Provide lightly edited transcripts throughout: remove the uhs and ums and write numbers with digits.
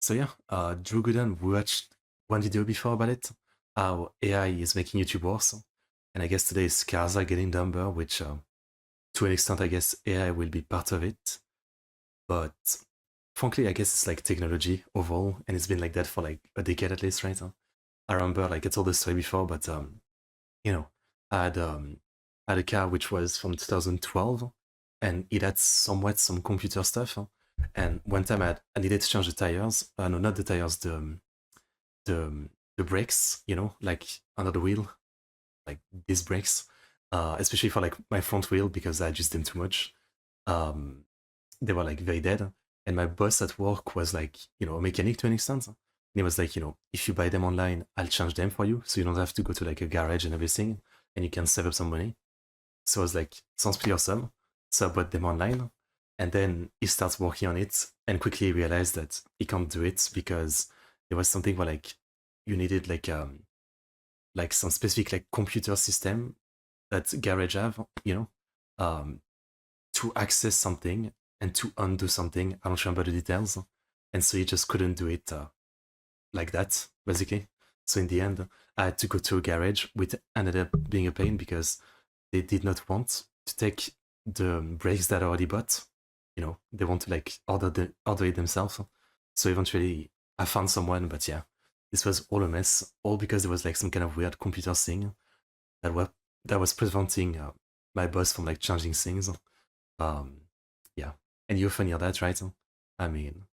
So yeah, Drew Gooden, we watched one video before about it, how AI is making YouTube worse. And I guess today's cars are getting dumber, which to an extent, I guess AI will be part of it. But frankly, I guess it's like technology overall, and it's been like that for like a decade at least, right? I remember like I told this story before, but you know, I had a car which was from 2012, and it had somewhat some computer stuff. And one time I needed to change the tires. No, not the tires, the the brakes. Like under the wheel, like these brakes, especially for like my front wheel because I used them too much. Um, they were like very dead. And my boss at work was like, a mechanic to an extent. And he was like, if you buy them online, I'll change them for you, so you don't have to go to like a garage and everything, and you can save up some money. So I was like, sounds pretty awesome. So I bought them online. And then he starts working on it and quickly realized that he can't do it because there was something where like you needed like some specific like computer system that garage have, um, to access something and to undo something. I don't remember the details. And so he just couldn't do it like that, basically. So in the end, I had to go to a garage, which ended up being a pain because they did not want to take the brakes that I already bought. They want to like order it themselves. So eventually I found someone, but yeah, this was all a mess, all because there was like some kind of weird computer thing that was preventing my boss from like changing things. Yeah, and you often hear that, right? I mean,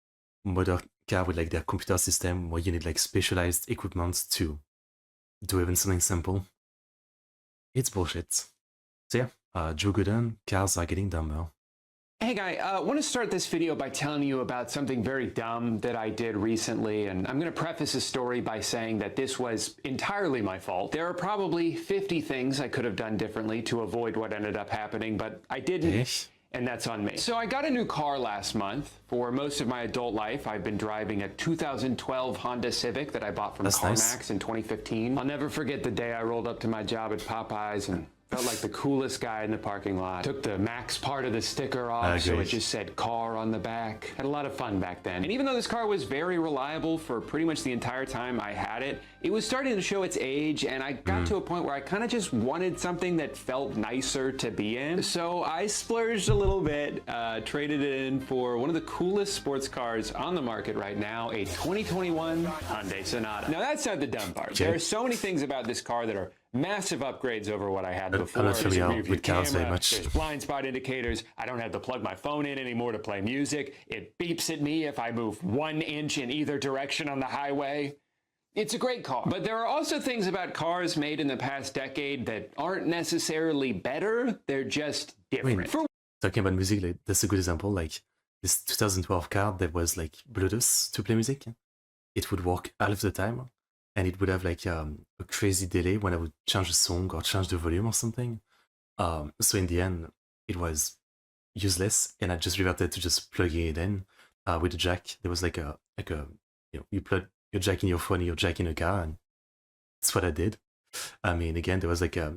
modern car with like their computer system where you need like specialized equipment to do even something simple. It's bullshit. So yeah, Joe Gooden, cars are getting dumber. Hey guy, I want to start this video by telling you about something very dumb that I did recently, and I'm going to preface the story by saying that this was entirely my fault. There are probably 50 things I could have done differently to avoid what ended up happening, but I didn't. And that's on me. So I got a new car last month. For most of my adult life, I've been driving a 2012 Honda Civic that I bought from CarMax in 2015. I'll never forget the day I rolled up to my job at Popeyes and felt like the coolest guy in the parking lot. Took the Max part of the sticker off so it just said car on the back. Had a lot of fun back then. And even though this car was very reliable for pretty much the entire time I had it, it was starting to show its age, and I got to a point where I kind of just wanted something that felt nicer to be in. So I splurged a little bit, traded it in for one of the coolest sports cars on the market right now, a 2021 Hyundai Sonata. Now that's not the dumb part. There are so many things about this car that are massive upgrades over what I had before. I'm not familiar with cars very much. There's blind spot indicators. I don't have to plug my phone in anymore to play music. It beeps at me if I move 1 inch in either direction on the highway. It's a great car. But there are also things about cars made in the past decade that aren't necessarily better. They're just different. Talking about music, like, that's a good example. Like this 2012 car that was like Bluetooth to play music. It would work half the time. And it would have like a crazy delay when I would change a song or change the volume or something. So in the end, it was useless, and I just reverted to just plugging it in with a jack. There was like a you plug your jack in your phone, your jack in a car, and that's what I did. I mean, again, there was like a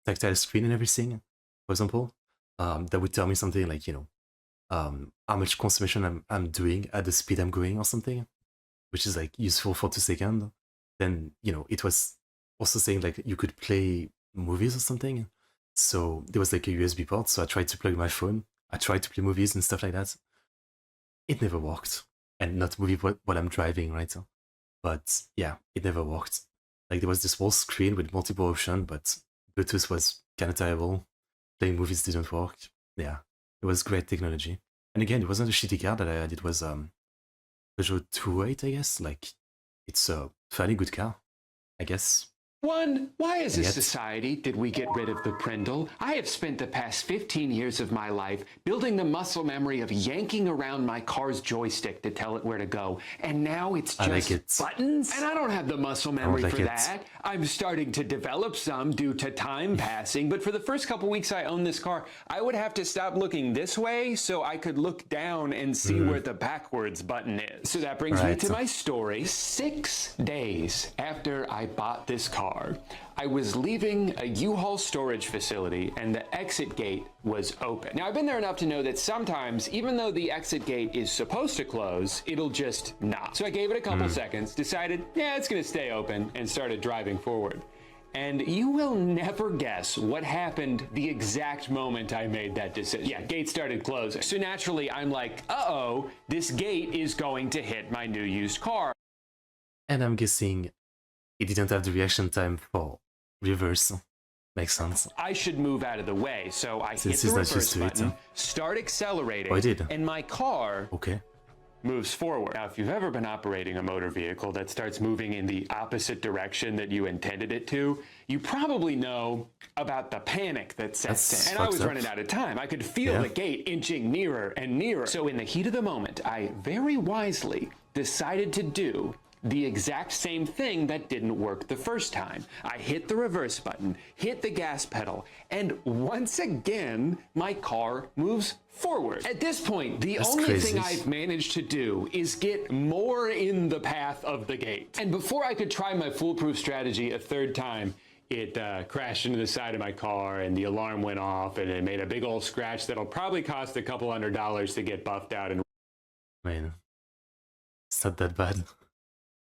tactile screen and everything, for example, that would tell me something like how much consumption I'm doing at the speed I'm going or something, which is like useful for 2 seconds. Then it was also saying like you could play movies or something. So there was like a USB port, so I tried to plug my phone. I tried to play movies and stuff like that. It never worked. And not movie while I'm driving, right? But yeah, it never worked. Like there was this whole screen with multiple options, but Bluetooth was kind of terrible. Playing movies didn't work. Yeah, it was great technology. And again, it wasn't a shitty car that I had. It was Peugeot 208, I guess. Like, it's a fairly good car, I guess. Why as a society did we get rid of the Prindle? I have spent the past 15 years of my life building the muscle memory of yanking around my car's joystick to tell it where to go. And now it's just buttons? And I don't have the muscle memory for that. I'm starting to develop some due to time passing, but for the first couple weeks I owned this car, I would have to stop looking this way so I could look down and see where the backwards button is. So that brings me to my story. 6 days after I bought this car, car. I was leaving a U-Haul storage facility and the exit gate was open. Now, I've been there enough to know that sometimes, even though the exit gate is supposed to close, it'll just not. So I gave it a couple seconds, decided, yeah, it's gonna stay open, and started driving forward. And you will never guess what happened the exact moment I made that decision. Yeah, gate started closing. So naturally, I'm like, uh-oh, this gate is going to hit my new used car. And I'm guessing it didn't have the reaction time for reverse. Makes sense. I should move out of the way, so I hit Since the he's not reverse used to it, button, huh? start accelerating, Oh, I did. and my car Okay. moves forward. Now, if you've ever been operating a motor vehicle that starts moving in the opposite direction that you intended it to, you probably know about the panic that sets That's in. And I was fucked up. running out of time. I could feel the gate inching nearer and nearer. So in the heat of the moment, I very wisely decided to do the exact same thing that didn't work the first time. I hit the reverse button, hit the gas pedal, and once again, my car moves forward. At this point, the only thing I've managed to do is get more in the path of the gate. And before I could try my foolproof strategy a third time, it crashed into the side of my car and the alarm went off and it made a big old scratch that'll probably cost a couple $100 to get buffed out and Man, it's not that bad.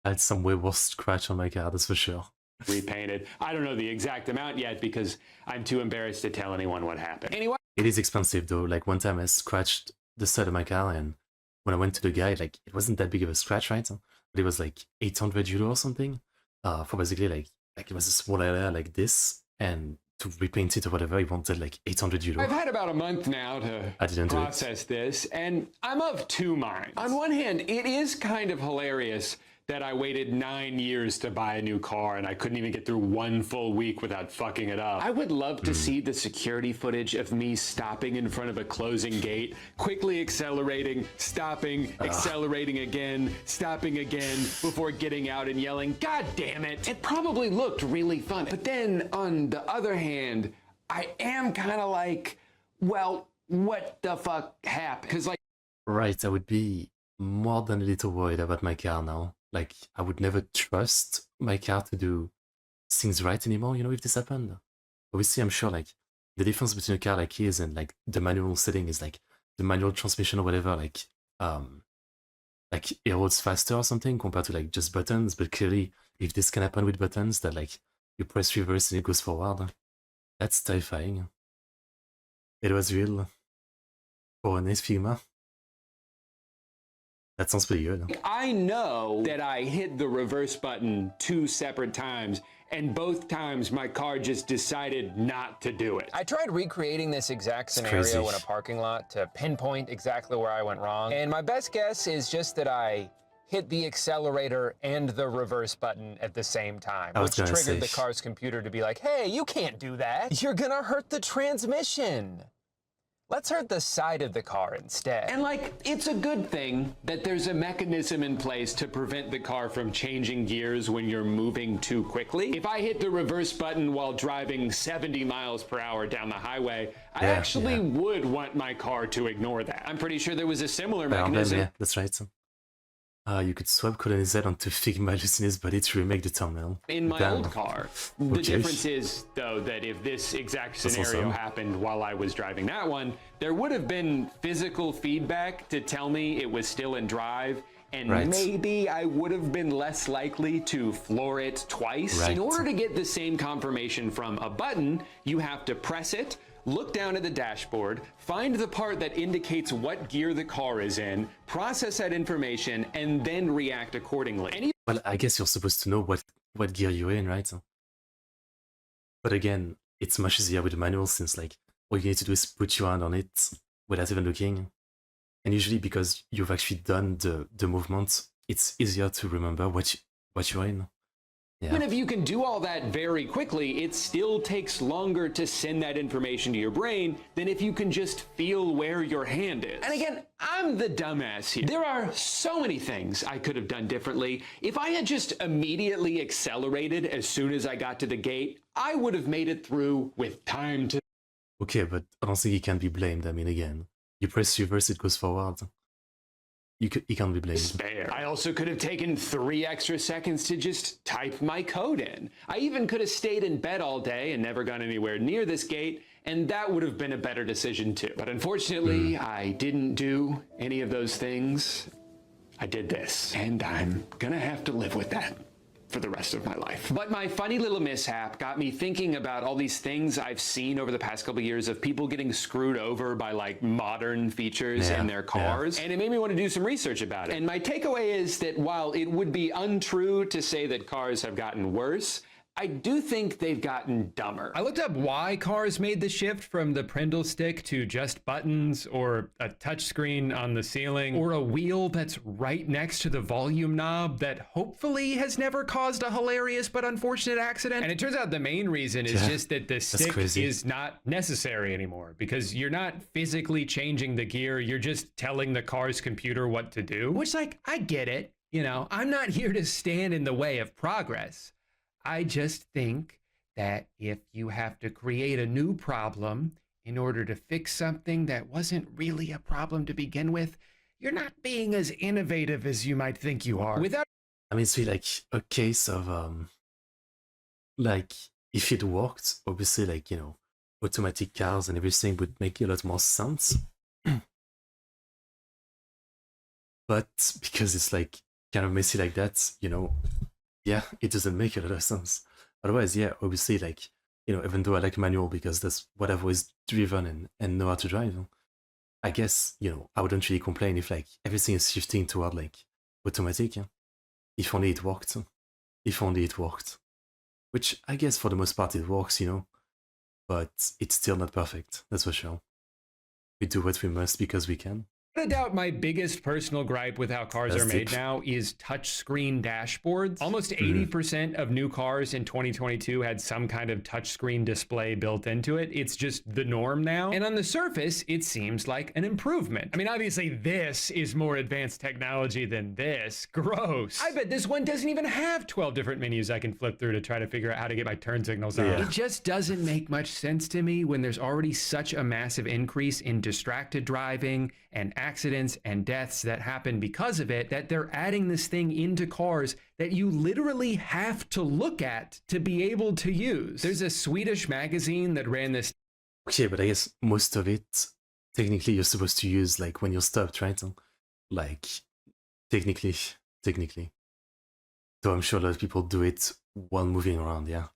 I had some way worse scratch on my car, that's for sure. repainted. I don't know the exact amount yet because I'm too embarrassed to tell anyone what happened. Anyway. It is expensive though. Like one time I scratched the side of my car and when I went to the guy, like it wasn't that big of a scratch, right? But it was like 800 euro or something. For basically like it was a small area like this, and to repaint it or whatever, he wanted like 800 euro. I've had about a month now to process this, and I'm of two minds. On one hand, it is kind of hilarious that I waited 9 years to buy a new car and I couldn't even get through one full week without fucking it up. I would love to see the security footage of me stopping in front of a closing gate, quickly accelerating, stopping, accelerating again, stopping again, before getting out and yelling, God damn it. It probably looked really fun. But then on the other hand, I am kind of like, well, what the fuck happened? Because like, Right, I would be more than a little worried about my car now. Like, I would never trust my car to do things right anymore, you know, if this happened. Obviously, I'm sure, like, the difference between a car like his and, like, the manual setting is, like, the manual transmission or whatever, like, it rolls faster or something compared to, like, just buttons. But clearly, if this can happen with buttons, that, like, you press reverse and it goes forward, that's terrifying. It was real. For an Figma. That sounds pretty good. I know that I hit the reverse button 2 separate times, and both times my car just decided not to do it. I tried recreating this exact scenario in a parking lot to pinpoint exactly where I went wrong, and my best guess is just that I hit the accelerator and the reverse button at the same time, which triggered the car's computer to be like, hey, you can't do that. You're gonna hurt the transmission. Let's hurt the side of the car instead. And like, it's a good thing that there's a mechanism in place to prevent the car from changing gears when you're moving too quickly. If I hit the reverse button while driving 70 miles per hour down the highway, I actually would want my car to ignore that. I'm pretty sure there was a similar mechanism. Yeah, that's right. You could swap Colonizer onto Figma just in his body to remake the thumbnail. In my old car. The difference is, though, that if this exact scenario happened while I was driving that one, there would have been physical feedback to tell me it was still in drive, and maybe I would have been less likely to floor it twice. In order to get the same confirmation from a button, you have to press it, look down at the dashboard, find the part that indicates what gear the car is in, process that information, and then react accordingly. Well, I guess you're supposed to know what gear you're in, right? But again, it's much easier with the manual since, like, all you need to do is put your hand on it without even looking. And usually because you've actually done the movement, it's easier to remember what you're in. Even if you can do all that very quickly, it still takes longer to send that information to your brain than if you can just feel where your hand is. And again, I'm the dumbass here. There are so many things I could have done differently. If I had just immediately accelerated as soon as I got to the gate, I would have made it through with time to... Okay, but I don't think he can be blamed. I mean, again, you press reverse, it goes forward. he can't be blamed. Spare. I also could have taken 3 extra seconds to just type my code in. I even could have stayed in bed all day and never gone anywhere near this gate, and that would have been a better decision too. But unfortunately, I didn't do any of those things. I did this, and I'm gonna have to live with that for the rest of my life. But my funny little mishap got me thinking about all these things I've seen over the past couple of years of people getting screwed over by like modern features in their cars. And it made me want to do some research about it. And my takeaway is that while it would be untrue to say that cars have gotten worse, I do think they've gotten dumber. I looked up why cars made the shift from the Prindle stick to just buttons or a touchscreen on the ceiling or a wheel that's right next to the volume knob that hopefully has never caused a hilarious but unfortunate accident. And it turns out the main reason is just that the stick is not necessary anymore because you're not physically changing the gear. You're just telling the car's computer what to do, which like, I get it. You know, I'm not here to stand in the way of progress. I just think that if you have to create a new problem in order to fix something that wasn't really a problem to begin with, you're not being as innovative as you might think you are. Without, I mean, it's really like a case of like if it worked, obviously, like, you know, automatic cars and everything would make a lot more sense. But because it's like kind of messy like that, you know, yeah, it doesn't make a lot of sense. Otherwise, yeah, obviously, like, you know, even though I like manual because that's what I've always driven and know how to drive, I guess, you know, I wouldn't really complain if like everything is shifting toward like automatic. If only it worked. If only it worked. Which I guess for the most part it works, you know, but it's still not perfect, that's for sure. We do what we must because we can. Without a doubt, my biggest personal gripe with how cars are made now is touchscreen dashboards. Almost 80% of new cars in 2022 had some kind of touchscreen display built into it. It's just the norm now. And on the surface, it seems like an improvement. I mean, obviously this is more advanced technology than this. Gross. I bet this one doesn't even have 12 different menus I can flip through to try to figure out how to get my turn signals on. It just doesn't make much sense to me when there's already such a massive increase in distracted driving and accidents and deaths that happen because of it, that they're adding this thing into cars that you literally have to look at to be able to use. There's a Swedish magazine that ran this. Okay, but I guess most of it, technically you're supposed to use like when you're stopped, right? Like, technically. So I'm sure a lot of people do it while moving around, yeah.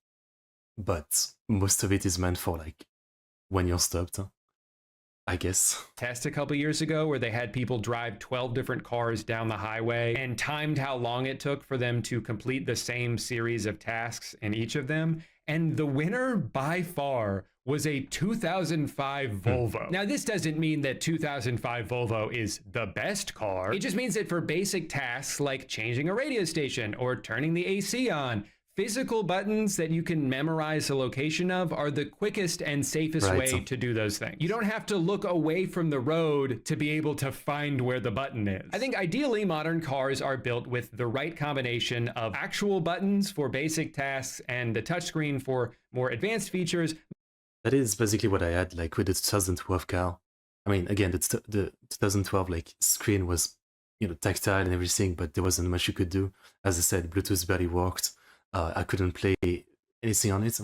But most of it is meant for like when you're stopped, I guess. Test a couple years ago where they had people drive 12 different cars down the highway and timed how long it took for them to complete the same series of tasks in each of them. And the winner by far was a 2005 Volvo. Now, this doesn't mean that 2005 Volvo is the best car. It just means that for basic tasks like changing a radio station or turning the AC on, physical buttons that you can memorize the location of are the quickest and safest way to do those things. You don't have to look away from the road to be able to find where the button is. I think ideally modern cars are built with the right combination of actual buttons for basic tasks and the touchscreen for more advanced features. That is basically what I had like with the 2012 car. I mean, again, the 2012 like screen was, you know, tactile and everything, but there wasn't much you could do. As I said, Bluetooth barely worked. I couldn't play anything on it.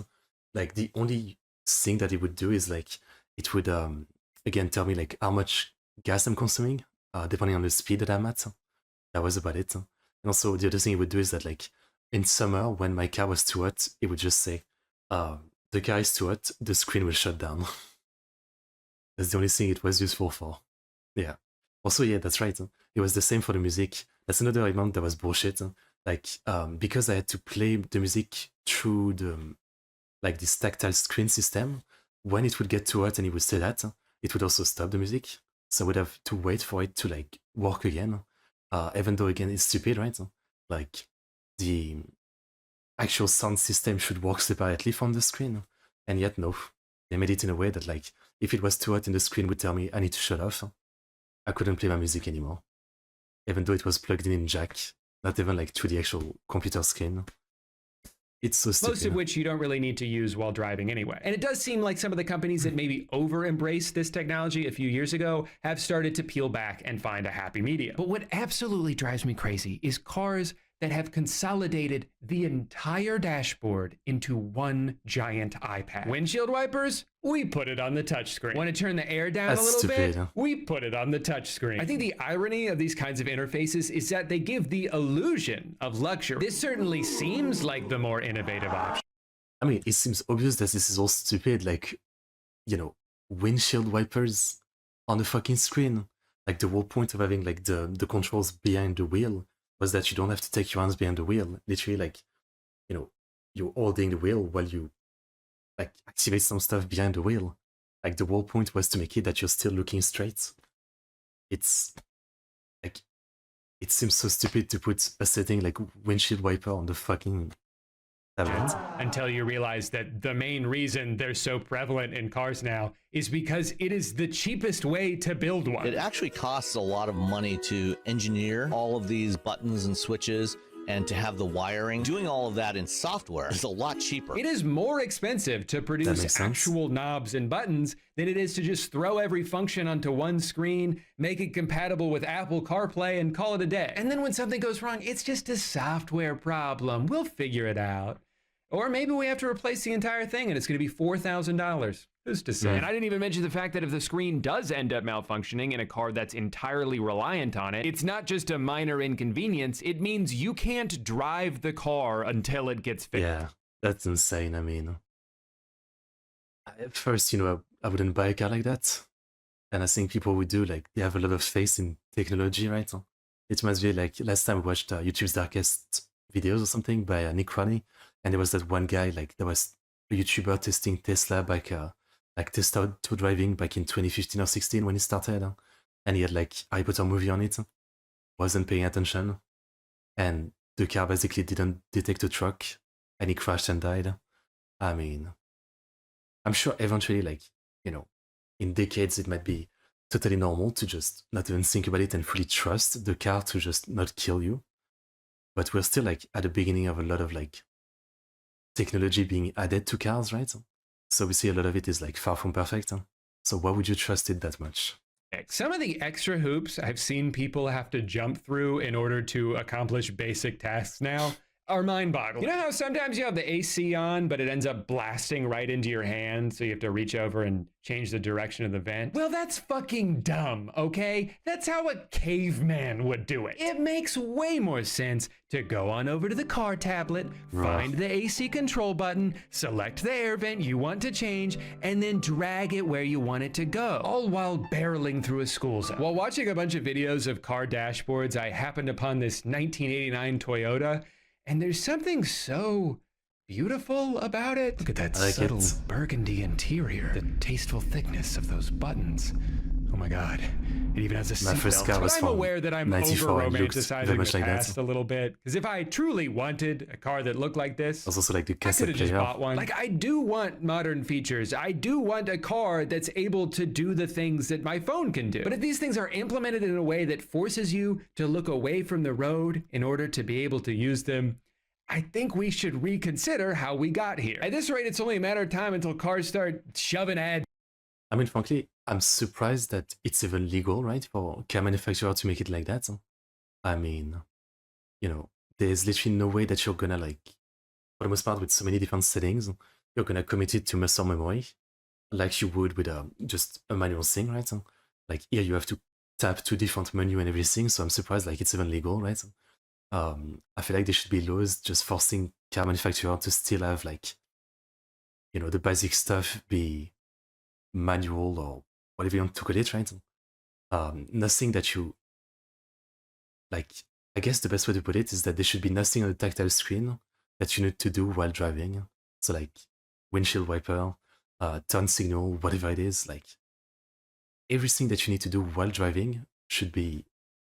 Like the only thing that it would do is like it would again tell me like how much gas I'm consuming depending on the speed that I'm at. That was about it. And also the other thing it would do is that like in summer when my car was too hot, it would just say the car is too hot, the screen will shut down. That's the only thing it was useful for. Yeah. Also, yeah, that's right. It was the same for the music. That's another argument that was bullshit. Like, because I had to play the music through the, like this tactile screen system, when it would get too hot and it would say that, it would also stop the music. So I would have to wait for it to like work again. Even though again, it's stupid, right? Like the actual sound system should work separately from the screen. And yet, no, they made it in a way that like, if it was too hot in the screen, it would tell me I need to shut off. I couldn't play my music anymore. Even though it was plugged in jack. Not even like to the actual computer screen. It's so stupid. Most of which you don't really need to use while driving anyway. And it does seem like some of the companies that maybe over-embraced this technology a few years ago have started to peel back and find a happy medium. But what absolutely drives me crazy is cars that have consolidated the entire dashboard into one giant iPad. Windshield wipers? We put it on the touchscreen. Want to turn the air down a little bit? We put it on the touchscreen. I think the irony of these kinds of interfaces is that they give the illusion of luxury. This certainly seems like the more innovative option. I mean, it seems obvious that this is all stupid, like, you know, windshield wipers on the fucking screen. Like, the whole point of having, like, the controls behind the wheel was that you don't have to take your hands behind the wheel. Literally, like, you know, you're holding the wheel while you, like, activate some stuff behind the wheel. Like, the whole point was to make it that you're still looking straight. It's, like, it seems so stupid to put a setting like windshield wiper on the fucking tablet. Until you realize that the main reason they're so prevalent in cars now is because it is the cheapest way to build one. It actually costs a lot of money to engineer all of these buttons and switches and to have the wiring. Doing all of that in software is a lot cheaper. It is more expensive to produce actual knobs and buttons than it is to just throw every function onto one screen, make it compatible with Apple CarPlay, and call it a day. And then when something goes wrong, it's just a software problem. We'll figure it out. Or maybe we have to replace the entire thing and it's going to be $4,000. Who's to say? And I didn't even mention the fact that if the screen does end up malfunctioning in a car that's entirely reliant on it, it's not just a minor inconvenience. It means you can't drive the car until it gets fixed. Yeah, that's insane. I mean, at first, you know, I wouldn't buy a car like that. And I think people would do, like, they have a lot of faith in technology, right? It must be like last time we watched YouTube's Darkest Videos or something by Nick Croney. And there was that one guy, like, there was a YouTuber testing Tesla back, like Tesla auto driving back in 2015 or 16 when he started. And he had like Harry Potter movie on it, wasn't paying attention. And the car basically didn't detect a truck and he crashed and died. I mean, I'm sure eventually, like, you know, in decades, it might be totally normal to just not even think about it and fully trust the car to just not kill you. But we're still like at the beginning of a lot of like technology being added to cars, right? So we see a lot of it is like far from perfect. So why would you trust it that much? Some of the extra hoops I've seen people have to jump through in order to accomplish basic tasks now are mind-boggling. You know how sometimes you have the AC on, but it ends up blasting right into your hand, so you have to reach over and change the direction of the vent? Well, that's fucking dumb, okay? That's how a caveman would do it. It makes way more sense to go on over to the car tablet, find the AC control button, select the air vent you want to change, and then drag it where you want it to go, all while barreling through a school zone. While watching a bunch of videos of car dashboards, I happened upon this 1989 Toyota, and there's something so beautiful about it. Look at that subtle burgundy interior, the tasteful thickness of those buttons. Oh my God, it even has a seatbelt. But I'm aware that I'm over-romanticizing the past a little bit, because if I truly wanted a car that looked like this, also like the I could have just bought one. Like, I do want modern features. I do want a car that's able to do the things that my phone can do. But if these things are implemented in a way that forces you to look away from the road in order to be able to use them, I think we should reconsider how we got here. At this rate, it's only a matter of time until cars start shoving ads. I mean, frankly, I'm surprised that it's even legal, right, for car manufacturer to make it like that. I mean, you know, there's literally no way that you're gonna, like, for the most part, with so many different settings, you're gonna commit it to muscle memory, like you would with just a manual thing, right? Like here, you have to tap 2 different menus and everything, so I'm surprised, like, it's even legal, right? I feel like there should be laws just forcing car manufacturer to still have, like, you know, the basic stuff be manual or whatever you want to call it, right? Nothing that you, like, I guess the best way to put it is that there should be nothing on the tactile screen that you need to do while driving. So like windshield wiper, turn signal, whatever it is, like everything that you need to do while driving should be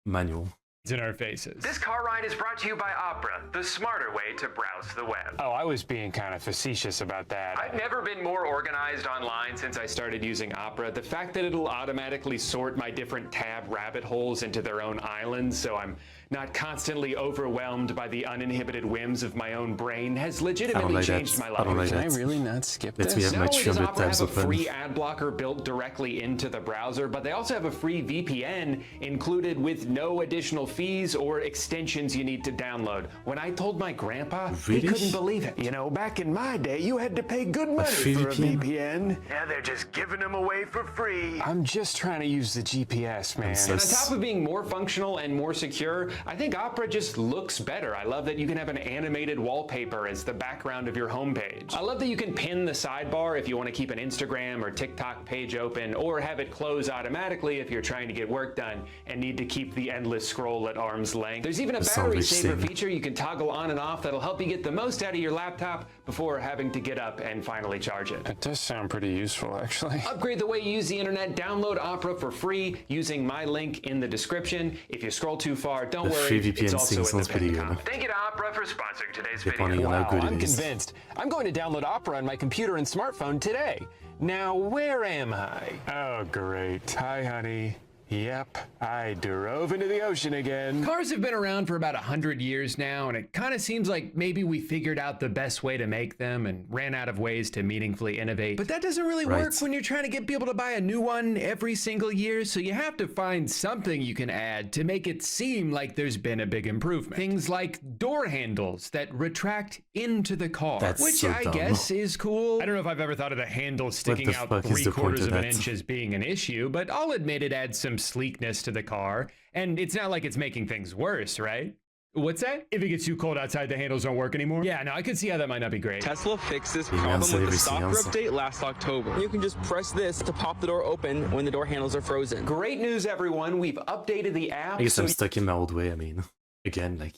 manual. In our faces. This car ride is brought to you by Opera, the smarter way to browse the web. Oh, I was being kind of facetious about that. I've never been more organized online since I started using Opera. The fact that it'll automatically sort my different tab rabbit holes into their own islands, so I'm not constantly overwhelmed by the uninhibited whims of my own brain, has legitimately changed my life. Can I really not skip this? Let me have my Not only does 300 Opera tabs have a open. free ad blocker built directly into the browser, but they also have a free VPN included with no additional fees or extensions you need to download. When I told my grandpa, he couldn't believe it. You know, back in my day, you had to pay good money for a VPN. Now they're just giving them away for free. I'm just trying to use the GPS, man. And on top of being more functional and more secure, I think Opera just looks better. I love that you can have an animated wallpaper as the background of your homepage. I love that you can pin the sidebar if you want to keep an Instagram or TikTok page open, or have it close automatically if you're trying to get work done and need to keep the endless scroll at arm's length. There's even a battery saver feature you can toggle on and off that'll help you get the most out of your laptop before having to get up and finally charge it. It does sound pretty useful, actually. Upgrade the way you use the internet. Download Opera for free using my link in the description. If you scroll too far, don't worry. It's also in the pinned comment. Thank you to Opera for sponsoring today's video. Wow, I'm convinced. I'm going to download Opera on my computer and smartphone today. Now, where am I? Oh, great. Hi, honey. Yep, I drove into the ocean again. Cars have been around for about 100 years now, and it kind of seems like maybe we figured out the best way to make them and ran out of ways to meaningfully innovate. But that doesn't really work when you're trying to get people to buy a new one every single year, so you have to find something you can add to make it seem like there's been a big improvement. Things like door handles that retract into the car, which I guess is cool. I don't know if I've ever thought of the handle sticking out 3/4 of an inch as being an issue, but I'll admit it adds some sleekness to the car, and it's not like it's making things worse, right? What's that? If it gets too cold outside, the handles don't work anymore? Yeah, no, I could see how that might not be great. Tesla fixed this problem with the software update last October. You can just press this to pop the door open when the door handles are frozen. Great news, everyone. We've updated the app. I guess I'm stuck in my old way. I mean, again, like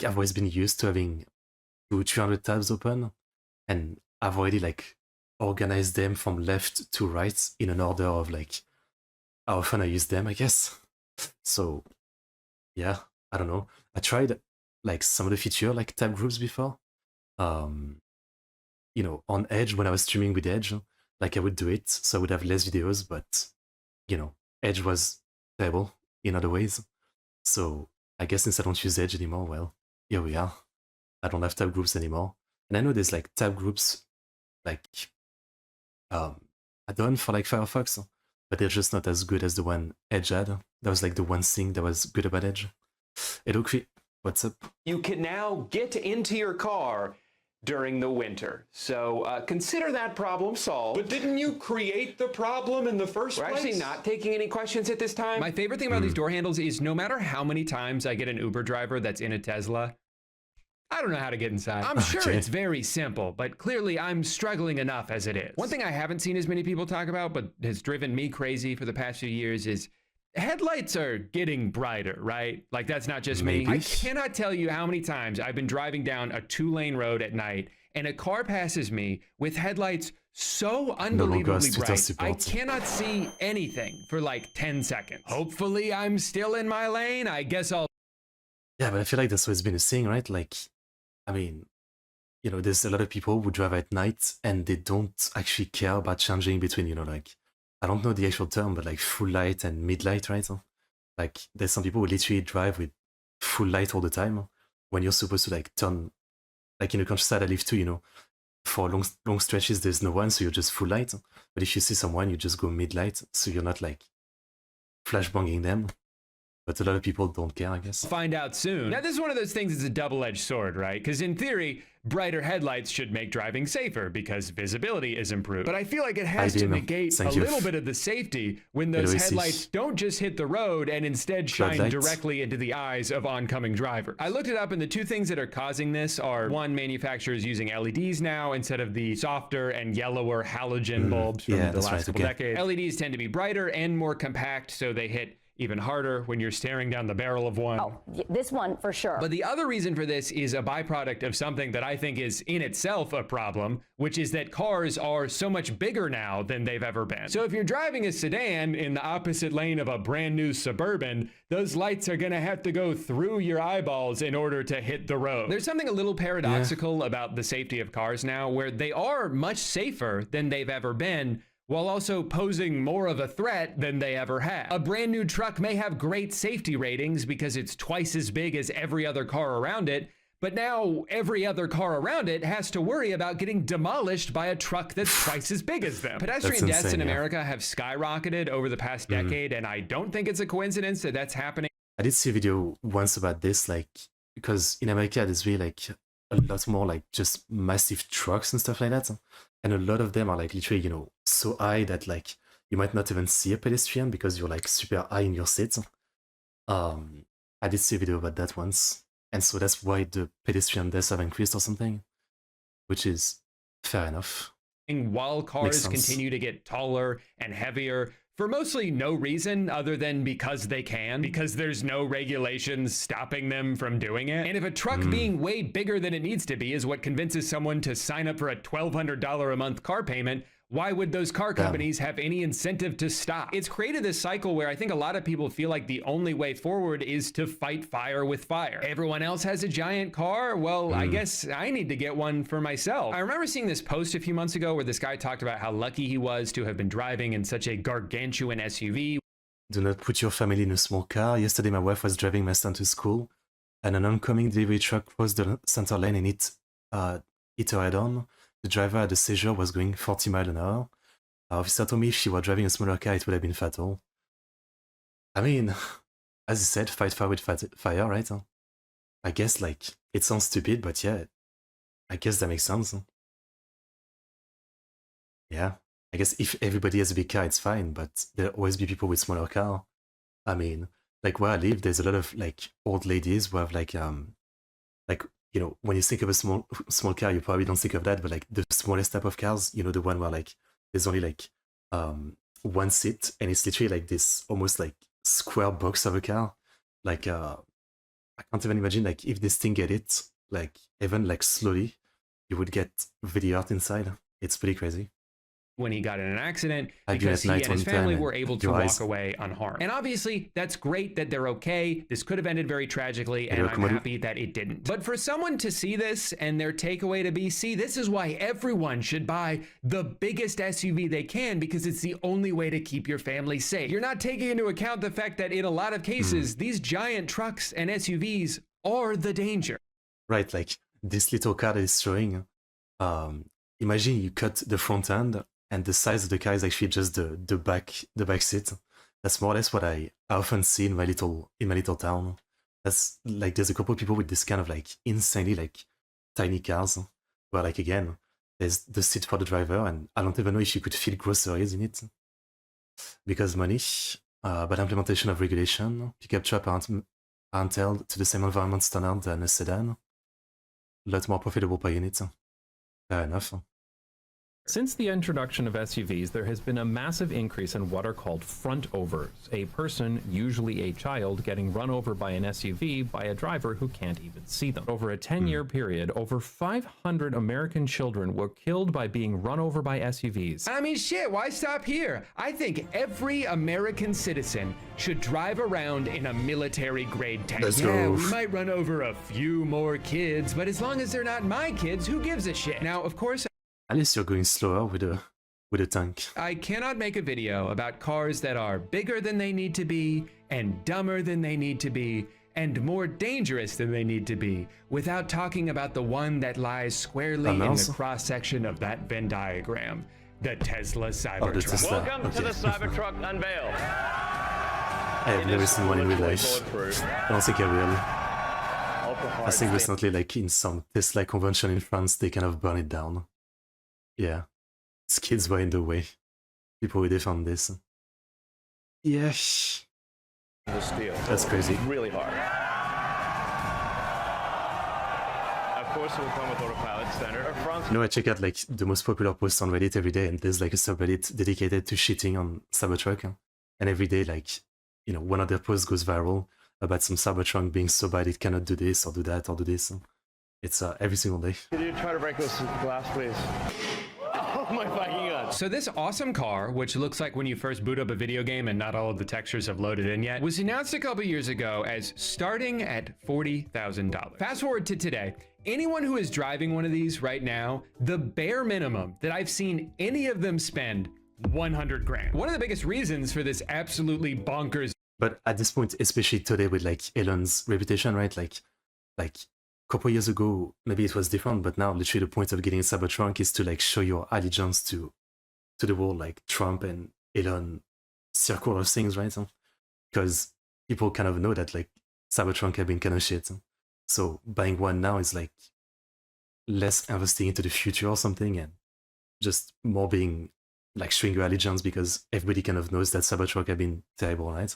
I've always been used to having 200-300 tabs open, and I've already like organized them from left to right in an order of like how often I use them, I guess. So yeah, I don't know. I tried like some of the feature like tab groups before. You know, on Edge when I was streaming with Edge, like I would do it, so I would have less videos, but you know, Edge was terrible in other ways. So I guess since I don't use Edge anymore, well, here we are. I don't have tab groups anymore. And I know there's like tab groups like add-on for like Firefox, but they're just not as good as the one Edge had. That was like the one thing that was good about Edge. Hello, what's up? You can now get into your car during the winter. So consider that problem solved. But didn't you create the problem in the first place? We're actually not taking any questions at this time. My favorite thing about these door handles is no matter how many times I get an Uber driver that's in a Tesla, I don't know how to get inside. I'm sure it's very simple, but clearly I'm struggling enough as it is. One thing I haven't seen as many people talk about, but has driven me crazy for the past few years is headlights are getting brighter, right? Like that's not just me. I cannot tell you how many times I've been driving down a 2-lane road at night and a car passes me with headlights so unbelievably bright, I cannot see anything for like 10 seconds. Hopefully I'm still in my lane. I guess I'll... Yeah, but I feel like that's what's been a thing, right? Like, I mean, you know, there's a lot of people who drive at night and they don't actually care about changing between, you know, like, I don't know the actual term, but like full light and mid light, right? Like, there's some people who literally drive with full light all the time when you're supposed to like turn, like in the countryside I live too, you know, for long stretches there's no one, so you're just full light. But if you see someone, you just go mid light, so you're not like flashbanging them. But a lot of people don't care, I guess. Find out soon. Now, this is one of those things that's a double-edged sword, right? Because in theory, brighter headlights should make driving safer because visibility is improved. But I feel like it has to negate a little bit of the safety when those headlights don't just hit the road and instead shine directly into the eyes of oncoming drivers. I looked it up, and the two things that are causing this are, one, manufacturers using LEDs now instead of the softer and yellower halogen bulbs from the last couple decades. LEDs tend to be brighter and more compact, so they hit even harder when you're staring down the barrel of one. Oh, this one for sure. But the other reason for this is a byproduct of something that I think is in itself a problem, which is that cars are so much bigger now than they've ever been. So if you're driving a sedan in the opposite lane of a brand new Suburban, those lights are gonna have to go through your eyeballs in order to hit the road. There's something a little paradoxical about the safety of cars now, where they are much safer than they've ever been, while also posing more of a threat than they ever have. A brand new truck may have great safety ratings because it's twice as big as every other car around it, but now every other car around it has to worry about getting demolished by a truck that's twice as big as them. Pedestrian deaths in America have skyrocketed over the past decade, and I don't think it's a coincidence that that's happening. I did see a video once about this, like, because in America there's really like a lot more like just massive trucks and stuff like that, and a lot of them are like literally, you know, so high that like you might not even see a pedestrian because you're like super high in your seat. I did see a video about that once, and so that's why the pedestrian deaths have increased or something, which is fair enough. While cars continue to get taller and heavier for mostly no reason other than because they can, because there's no regulations stopping them from doing it. And if a truck being way bigger than it needs to be is what convinces someone to sign up for a $1,200 a month car payment, why would those car companies have any incentive to stop? It's created this cycle where I think a lot of people feel like the only way forward is to fight fire with fire. Everyone else has a giant car. Well, I guess I need to get one for myself. I remember seeing this post a few months ago where this guy talked about how lucky he was to have been driving in such a gargantuan SUV. Do not put your family in a small car. Yesterday, my wife was driving my son to school, and an oncoming delivery truck crossed the center lane and hit her head on. The driver had a seizure, was going 40 miles an hour. Officer told me if she were driving a smaller car, it would have been fatal. I mean, as you said, fight fire with fire, right? I guess, like, it sounds stupid, but yeah, I guess that makes sense. Yeah, I guess if everybody has a big car, it's fine, but there'll always be people with smaller car. I mean, like where I live, there's a lot of, like, old ladies who have, like, you know, when you think of a small car, you probably don't think of that, but like the smallest type of cars, you know, the one where like there's only like one seat and it's literally like this almost like square box of a car. Like I can't even imagine like if this thing get it, like even like slowly, you would get really hurt inside. It's pretty crazy. When he got in an accident, because he and his family were able to walk away unharmed. And obviously, that's great that they're okay. This could have ended very tragically, and I'm happy that it didn't. But for someone to see this and their takeaway to be, see, this is why everyone should buy the biggest SUV they can, because it's the only way to keep your family safe. You're not taking into account the fact that in a lot of cases, these giant trucks and SUVs are the danger. Right, like this little car that is showing, imagine you cut the front end, and the size of the car is actually just the back seat. That's more or less what I often see in my little town. That's like there's a couple of people with this kind of like insanely like tiny cars, where like again there's the seat for the driver, and I don't even know if you could fit groceries in it because money. But implementation of regulation, pickup truck aren't held to the same environment standard than a sedan. A lot more profitable per unit. Fair enough. Since the introduction of SUVs, there has been a massive increase in what are called front overs, a person, usually a child, getting run over by an SUV by a driver who can't even see them. Over a 10-year period, over 500 American children were killed by being run over by SUVs. I mean, shit, why stop here? I think every American citizen should drive around in a military-grade tank. Yeah, we might run over a few more kids, but as long as they're not my kids, who gives a shit? Now, of course, at least you're going slower with a tank. I cannot make a video about cars that are bigger than they need to be, and dumber than they need to be, and more dangerous than they need to be, without talking about the one that lies squarely in the cross-section of that Venn diagram, the Tesla Cybertruck. Welcome to the Cybertruck unveil. I have never seen one in real life. I don't think I will. I think recently, like in some Tesla convention in France, they kind of burn it down. Yeah, kids were in the way. People will defend this. Yeah. That's crazy. Really hard. Of course, it will come with autopilot standard. You know, I check out like the most popular posts on Reddit every day, and there's like a subreddit dedicated to shitting on Cybertruck. And every day, like, you know, one of their posts goes viral about some Cybertruck being so bad it cannot do this or do that or do this. It's every single day. Could you try to break this glass, please? Oh my fucking god. So this awesome car, which looks like when you first boot up a video game and not all of the textures have loaded in yet, was announced a couple years ago as starting at $40,000. Fast forward to today. Anyone who is driving one of these right now, the bare minimum that I've seen any of them spend 100 grand. One of the biggest reasons for this absolutely bonkers. But at this point, especially today with like Elon's reputation, right? Like a couple years ago, maybe it was different, but now literally the point of getting a Cybertruck is to like show your allegiance to the world, like Trump and Elon circle of things, right? Because people kind of know that like Cybertruck have been kind of shit. So buying one now is like less investing into the future or something, and just more being like showing your allegiance because everybody kind of knows that Cybertruck have been terrible, right?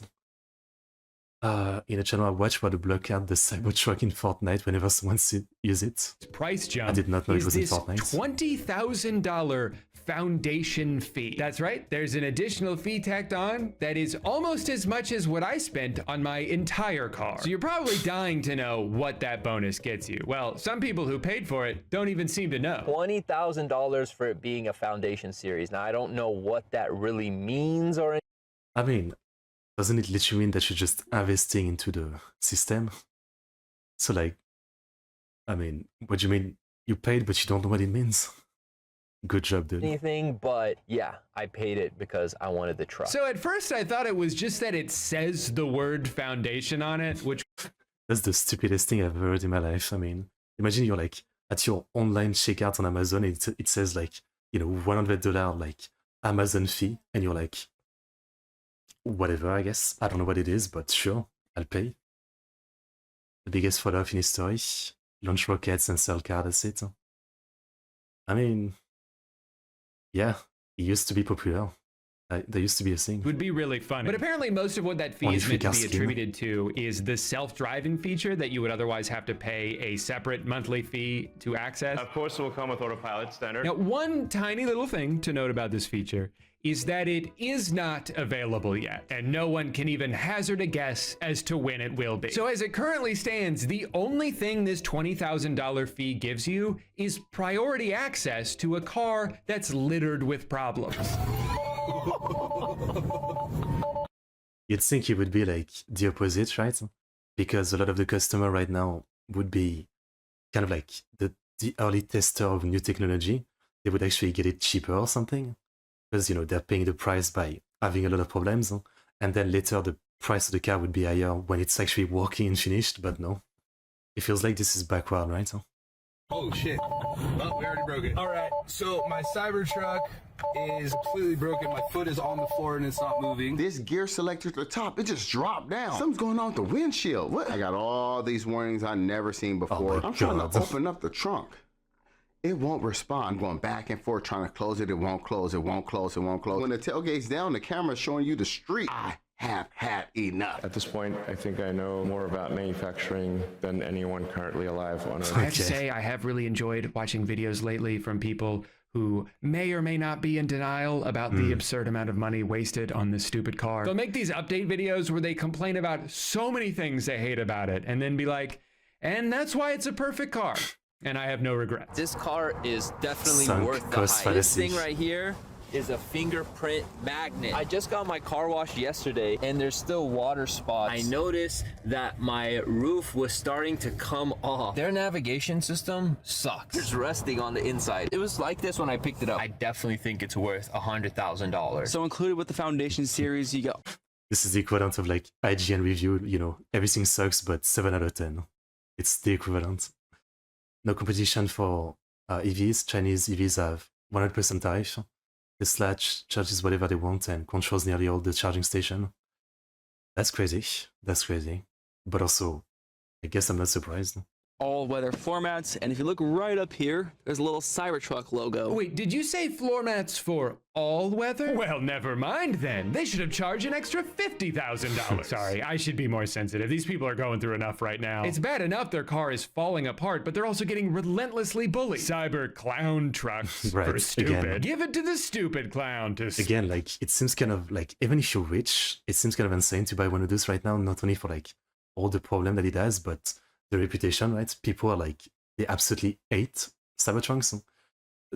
In a channel I watch where the block out the Cybertruck in Fortnite whenever someone use it. Price jump. I did not know it was in Fortnite. $20,000 foundation fee. That's right. There's an additional fee tacked on that is almost as much as what I spent on my entire car. So you're probably dying to know what that bonus gets you. Well, some people who paid for it don't even seem to know. $20,000 for it being a foundation series. Now, I don't know what that really means or. I mean, doesn't it literally mean that you're just investing into the system? So like, I mean, what do you mean? You paid, but you don't know what it means? Good job, dude. Anything, but yeah, I paid it because I wanted the truck. So at first I thought it was just that it says the word foundation on it, which... That's the stupidest thing I've ever heard in my life. I mean, imagine you're like at your online checkout on Amazon, and it says like, you know, $100 like Amazon fee, and you're like, whatever, I guess. I don't know what it is, but sure, I'll pay. The biggest follow-up in history. Launch rockets and sell cars, that's it. I mean, yeah, it used to be popular. There used to be a thing. Would be really funny. But apparently most of what that fee is meant to be attributed to is the self-driving feature that you would otherwise have to pay a separate monthly fee to access. Of course, it will come with autopilot standard. Now, one tiny little thing to note about this feature is that it is not available yet, and no one can even hazard a guess as to when it will be. So as it currently stands, the only thing this $20,000 fee gives you is priority access to a car that's littered with problems. You'd think it would be like the opposite, right? Because a lot of the customer right now would be kind of like the early tester of new technology. They would actually get it cheaper or something. Because, you know, they're paying the price by having a lot of problems, and then later the price of the car would be higher when it's actually working and finished, but no. It feels like this is backward, right? Oh shit. Oh, we already broke it. Alright, so my Cybertruck is completely broken. My foot is on the floor and it's not moving. This gear selector at the top, it just dropped down. Something's going on with the windshield. What? I got all these warnings I never seen before. I'm trying to open up the trunk. It won't respond. I'm going back and forth trying to close it. It won't close. It won't close. It won't close. When the tailgate's down, the camera's showing you the street. I have had enough. At this point, I think I know more about manufacturing than anyone currently alive on Earth. I have to say, I have really enjoyed watching videos lately from people who may or may not be in denial about the absurd amount of money wasted on this stupid car. They'll make these update videos where they complain about so many things they hate about it, and then be like, and that's why it's a perfect car. And I have no regrets. This car is definitely worth the hype. This thing right here is a fingerprint magnet. I just got my car washed yesterday and there's still water spots. I noticed that my roof was starting to come off. Their navigation system sucks. It's rusting on the inside. It was like this when I picked it up. I definitely think it's worth $100,000. So included with the Foundation series, you go. This is the equivalent of like IGN review, you know, everything sucks, but 7 out of 10. It's the equivalent. No competition for EVs. Chinese EVs have 100% tariff. Tesla charges whatever they want and controls nearly all the charging station. That's crazy. That's crazy. But also, I guess I'm not surprised. All-weather floor mats, and if you look right up here, there's a little Cybertruck logo. Wait, did you say floor mats for all weather? Well, never mind then. They should have charged an extra $50,000. Sorry, I should be more sensitive. These people are going through enough right now. It's bad enough their car is falling apart, but they're also getting relentlessly bullied. Cyber clown trucks for stupid. Again. Give it to the stupid clown to... Again, like, it seems kind of like, even if you're rich, it seems kind of insane to buy one of those right now, not only for like all the problem that it has, but the reputation, right? People are like, they absolutely hate Cybertrucks.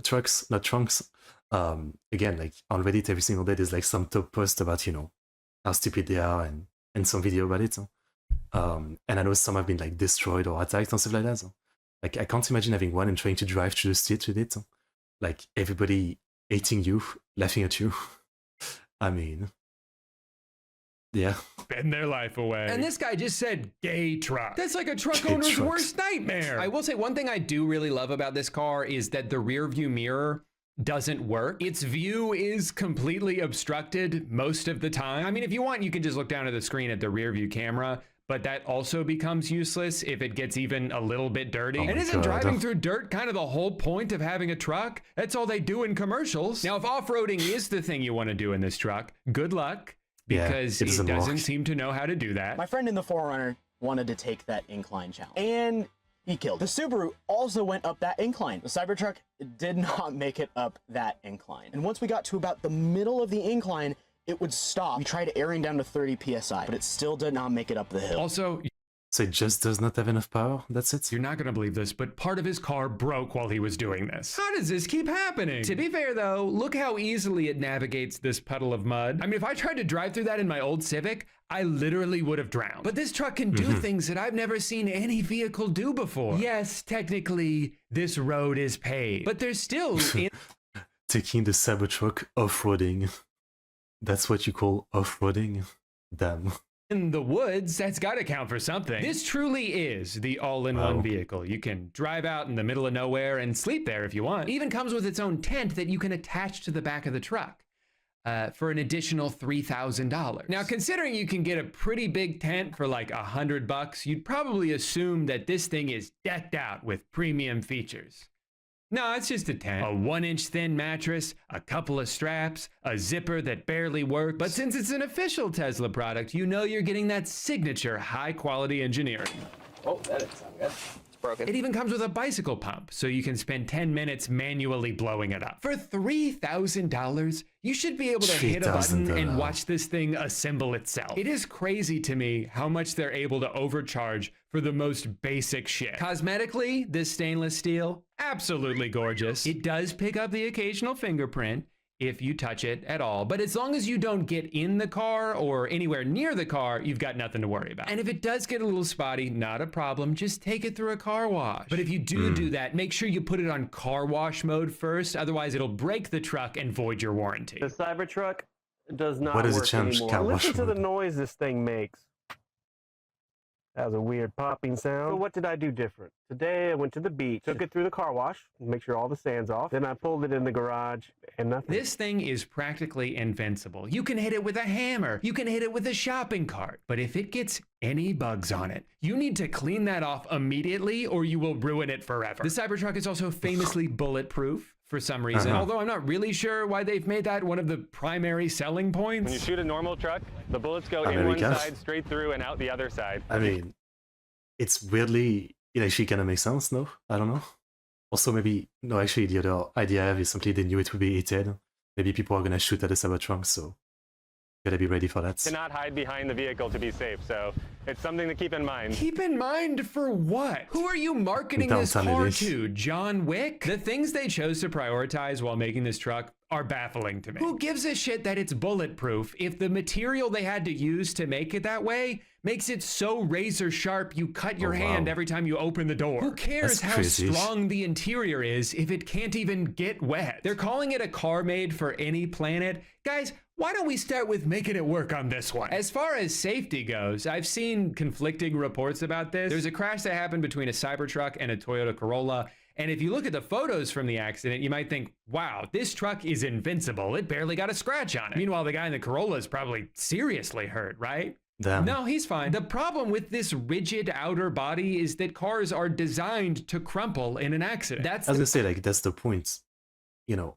Trucks, not trunks. Again, like on Reddit every single day there's like some top post about, you know, how stupid they are and some video about it. And I know some have been like destroyed or attacked and stuff like that. Like I can't imagine having one and trying to drive through the street with it. Like everybody hating you, laughing at you. I mean, yeah. Spend their life away. And this guy just said gay truck. That's like a truck Gay owner's trucks. worst nightmare. I will say one thing I do really love about this car is that the rear view mirror doesn't work. Its view is completely obstructed most of the time. I mean, if you want, you can just look down at the screen at the rear view camera, but that also becomes useless if it gets even a little bit dirty. And isn't driving through dirt kind of the whole point of having a truck? That's all they do in commercials. Now, if off-roading is the thing you want to do in this truck, good luck, because it doesn't seem to know how to do that. My friend in the 4Runner wanted to take that incline challenge, and he killed. The Subaru also went up that incline. The Cybertruck did not make it up that incline. And once we got to about the middle of the incline, it would stop. We tried airing down to 30 PSI, but it still did not make it up the hill. Also, so it just does not have enough power? That's it? You're not gonna believe this, but part of his car broke while he was doing this. How does this keep happening? To be fair though, look how easily it navigates this puddle of mud. I mean, if I tried to drive through that in my old Civic, I literally would have drowned. But this truck can do things that I've never seen any vehicle do before. Yes, technically, this road is paved, but there's still... Taking the Cybertruck off-roading. That's what you call off-roading? Damn. In the woods, that's got to count for something. This truly is the all-in-one vehicle. You can drive out in the middle of nowhere and sleep there if you want. It even comes with its own tent that you can attach to the back of the truck for an additional $3,000. Now, considering you can get a pretty big tent for like $100, you'd probably assume that this thing is decked out with premium features. No, it's just a tent. A 1-inch thin mattress, a couple of straps, a zipper that barely works. But since it's an official Tesla product, you know you're getting that signature high-quality engineering. Oh, that didn't sound good. It's broken. It even comes with a bicycle pump, so you can spend 10 minutes manually blowing it up. For $3,000, you should be able to hit a button and watch this thing assemble itself. It is crazy to me how much they're able to overcharge for the most basic shit. Cosmetically, this stainless steel, absolutely gorgeous. It does pick up the occasional fingerprint if you touch it at all, but as long as you don't get in the car or anywhere near the car, you've got nothing to worry about. And if it does get a little spotty, not a problem, just take it through a car wash. But if you do that, make sure you put it on car wash mode first, otherwise it'll break the truck and void your warranty. The Cybertruck does not What does it work change? anymore. Car wash Listen to the mode. noise this thing makes. That was a weird popping sound. So what did I do different? Today I went to the beach, took it through the car wash, make sure all the sand's off. Then I pulled it in the garage and nothing. This thing is practically invincible. You can hit it with a hammer. You can hit it with a shopping cart. But if it gets any bugs on it, you need to clean that off immediately or you will ruin it forever. The Cybertruck is also famously bulletproof for some reason, although I'm not really sure why they've made that one of the primary selling points. When you shoot a normal truck, the bullets go in one side, straight through, and out the other side. I mean, it's weirdly, it actually kind of makes sense, no? I don't know. Also, maybe, no, actually, the other idea I have is simply they knew it would be heated. Maybe people are going to shoot at the Cybertruck, so gotta be ready for that. Cannot hide behind the vehicle to be safe, so it's something to keep in mind. Keep in mind for what? Who are you marketing this car to? John Wick? The things they chose to prioritize while making this truck are baffling to me. Who gives a shit that it's bulletproof if the material they had to use to make it that way makes it so razor sharp you cut your hand every time you open the door? Who cares how strong the interior is if it can't even get wet? They're calling it a car made for any planet. Guys, why don't we start with making it work on this one? As far as safety goes, I've seen conflicting reports about this. There's a crash that happened between a Cybertruck and a Toyota Corolla. And if you look at the photos from the accident, you might think, wow, this truck is invincible. It barely got a scratch on it. Meanwhile, the guy in the Corolla is probably seriously hurt, right? Damn. No, he's fine. The problem with this rigid outer body is that cars are designed to crumple in an accident. That's I was gonna say, like, that's the point. You know,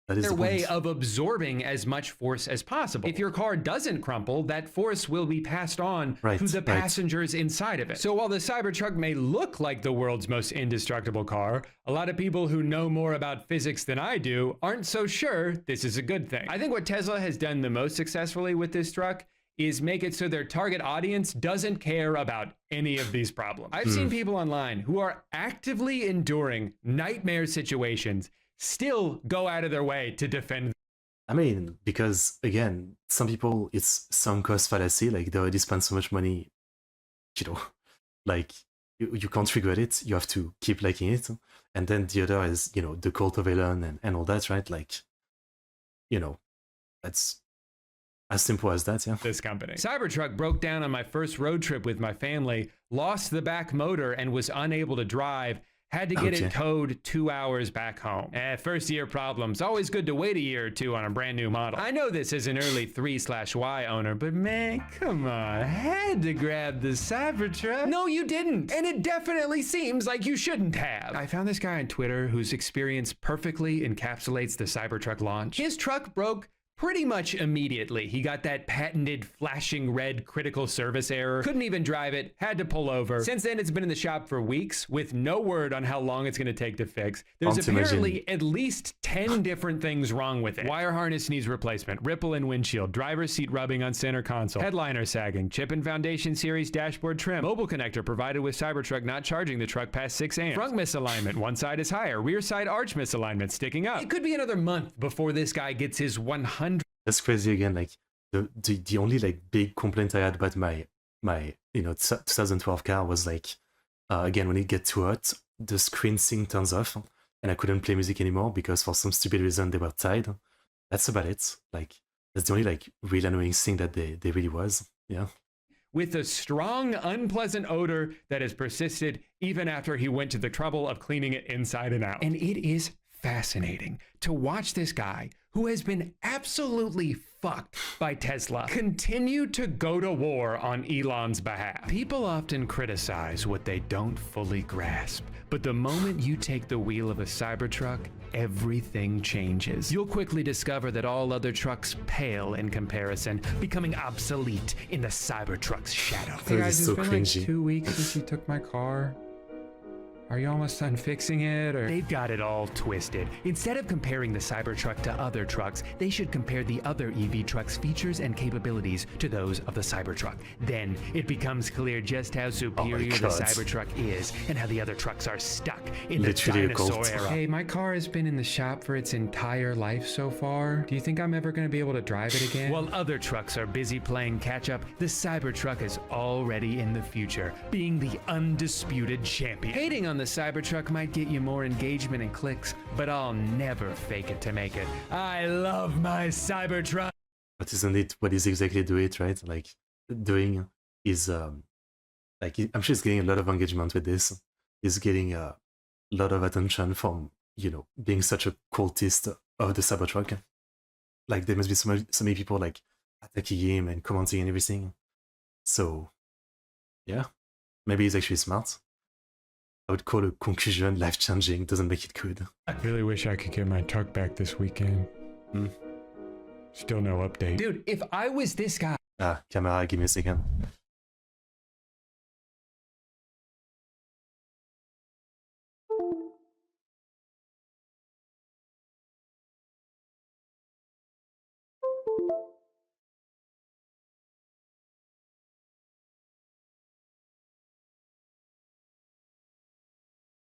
that is their the way point. of absorbing as much force as possible. If your car doesn't crumple, that force will be passed on to the passengers inside of it. So while the Cybertruck may look like the world's most indestructible car, a lot of people who know more about physics than I do aren't so sure this is a good thing. I think what Tesla has done the most successfully with this truck is make it so their target audience doesn't care about any of these problems. I've seen people online who are actively enduring nightmare situations still go out of their way to defend. I mean, because again, some people, it's sunk cost fallacy, like they already spent so much money, you know, like you can't regret it, you have to keep liking it. And then the other is, you know, the cult of Elon and all that, right? Like, you know, that's As simple as that, yeah. This company. Cybertruck broke down on my first road trip with my family, lost the back motor and was unable to drive. Had to get it towed 2 hours back home. First year problems. Always good to wait a year or two on a brand new model. I know this is an early 3/Y owner, but man, come on. Had to grab the Cybertruck. No, you didn't. And it definitely seems like you shouldn't have. I found this guy on Twitter whose experience perfectly encapsulates the Cybertruck launch. His truck broke pretty much immediately. He got that patented flashing red critical service error. Couldn't even drive it, had to pull over. Since then, it's been in the shop for weeks with no word on how long it's gonna take to fix. There's apparently at least 10 different things wrong with it. Wire harness needs replacement, ripple in windshield, driver's seat rubbing on center console, headliner sagging, chip and foundation series dashboard trim, mobile connector provided with Cybertruck not charging the truck past 6 amps, front misalignment, one side is higher, rear side arch misalignment sticking up. It could be another month before this guy gets his 100. That's crazy again. Like the only like big complaint I had about my 2012 car was like again when it gets too hot, the screen sync turns off and I couldn't play music anymore because for some stupid reason they were tied. That's about it. Like that's the only like real annoying thing that they really was. Yeah. With a strong, unpleasant odor that has persisted even after he went to the trouble of cleaning it inside and out. And it is fascinating to watch this guy who has been absolutely fucked by Tesla continue to go to war on Elon's behalf. People often criticize what they don't fully grasp, but the moment you take the wheel of a Cybertruck, everything changes. You'll quickly discover that all other trucks pale in comparison, becoming obsolete in the Cybertruck's shadow. Hey guys, it's been like 2 weeks since you took my car. Are you almost done fixing it, or? They've got it all twisted. Instead of comparing the Cybertruck to other trucks, they should compare the other EV trucks' features and capabilities to those of the Cybertruck. Then it becomes clear just how superior the Cybertruck is and how the other trucks are stuck in the dinosaur era. Hey, my car has been in the shop for its entire life so far. Do you think I'm ever going to be able to drive it again? While other trucks are busy playing catch up, the Cybertruck is already in the future, being the undisputed champion. Hating on the Cybertruck might get you more engagement and clicks, but I'll never fake it to make it. I love my Cybertruck. But isn't it what is exactly doing it, right? Like doing is like I'm sure he's getting a lot of engagement with this. He's getting a lot of attention from being such a cultist of the Cybertruck. Like there must be so many people like attacking him and commenting and everything. So yeah, maybe he's actually smart. I would call a conclusion life-changing, doesn't make it good. I really wish I could get my truck back this weekend. Still no update. Dude, if I was this guy... Camera, give me a second.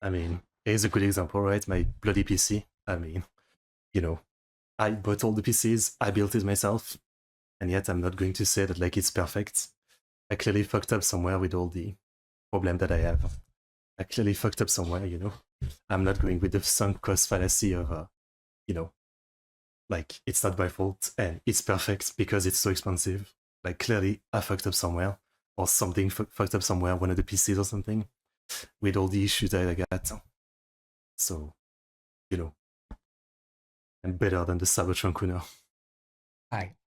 I mean, here's a good example, right? My bloody PC. I mean, I bought all the PCs, I built it myself, and yet I'm not going to say that like it's perfect. I clearly fucked up somewhere with all the problem that I have. I clearly fucked up somewhere, I'm not going with the sunk cost fallacy of, like it's not my fault and it's perfect because it's so expensive. Like clearly I fucked up somewhere, or something fucked up somewhere, one of the PCs or something, with all the issues that I got. So, I'm better than the Cybertruck owner.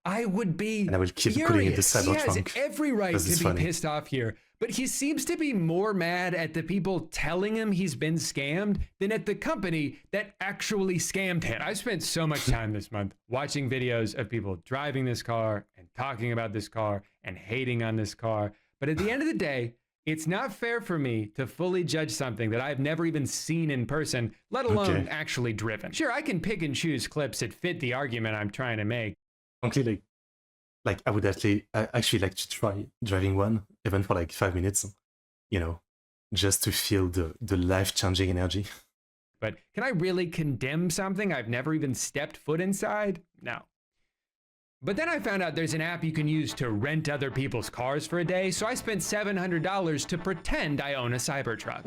I would be and I will keep putting in the Cybertruck. He has every right to be pissed off here, but he seems to be more mad at the people telling him he's been scammed than at the company that actually scammed him. I've spent so much time this month watching videos of people driving this car and talking about this car and hating on this car, but at the end of the day, it's not fair for me to fully judge something that I've never even seen in person, let alone actually driven. Sure, I can pick and choose clips that fit the argument I'm trying to make. Frankly, like I would actually like to try driving one, even for like 5 minutes, just to feel the life-changing energy. But can I really condemn something I've never even stepped foot inside? No. But then I found out there's an app you can use to rent other people's cars for a day, so I spent $700 to pretend I own a Cybertruck.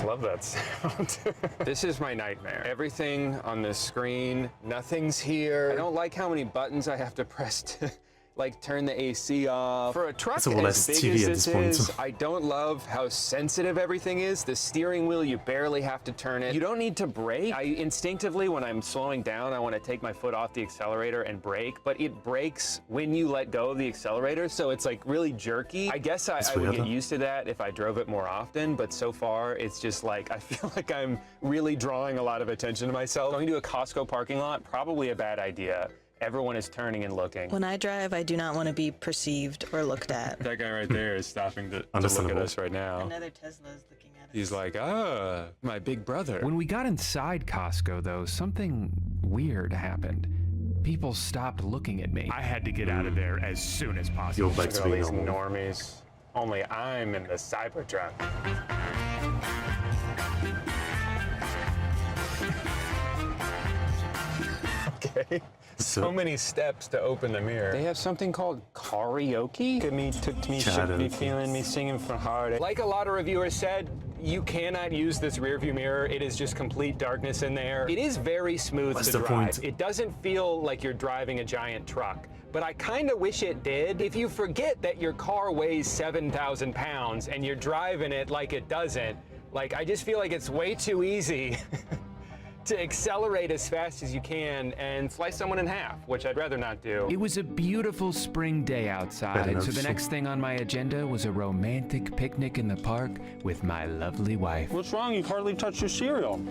love that sound. This is my nightmare. Everything on this screen, nothing's here. I don't like how many buttons I have to press to like turn the AC off. For a truck as big as this is, I don't love how sensitive everything is. The steering wheel, you barely have to turn it. You don't need to brake. I instinctively, when I'm slowing down, I want to take my foot off the accelerator and brake, but it brakes when you let go of the accelerator, so it's like really jerky. I guess I would get used to that if I drove it more often, but so far it's just like, I feel like I'm really drawing a lot of attention to myself. Going to a Costco parking lot, probably a bad idea. Everyone is turning and looking. When I drive, I do not want to be perceived or looked at. That guy right there is stopping to look at us right now. Another Tesla is looking at us. He's like, ah, my big brother. When we got inside Costco, though, something weird happened. People stopped looking at me. I had to get out of there as soon as possible. Look at all these normies. Only I'm in the Cybertruck. Okay. So many steps to open the mirror. They have something called karaoke. Took me, shook me, feeling me, singing from heart. Like a lot of reviewers said, you cannot use this rearview mirror. It is just complete darkness in there. It is very smooth to drive. It doesn't feel like you're driving a giant truck, but I kind of wish it did. If you forget that your car weighs 7,000 pounds and you're driving it like it doesn't, like I just feel like it's way too easy to accelerate as fast as you can and slice someone in half, which I'd rather not do. It was a beautiful spring day outside, so the next thing on my agenda was a romantic picnic in the park with my lovely wife. What's wrong? You hardly touched your cereal.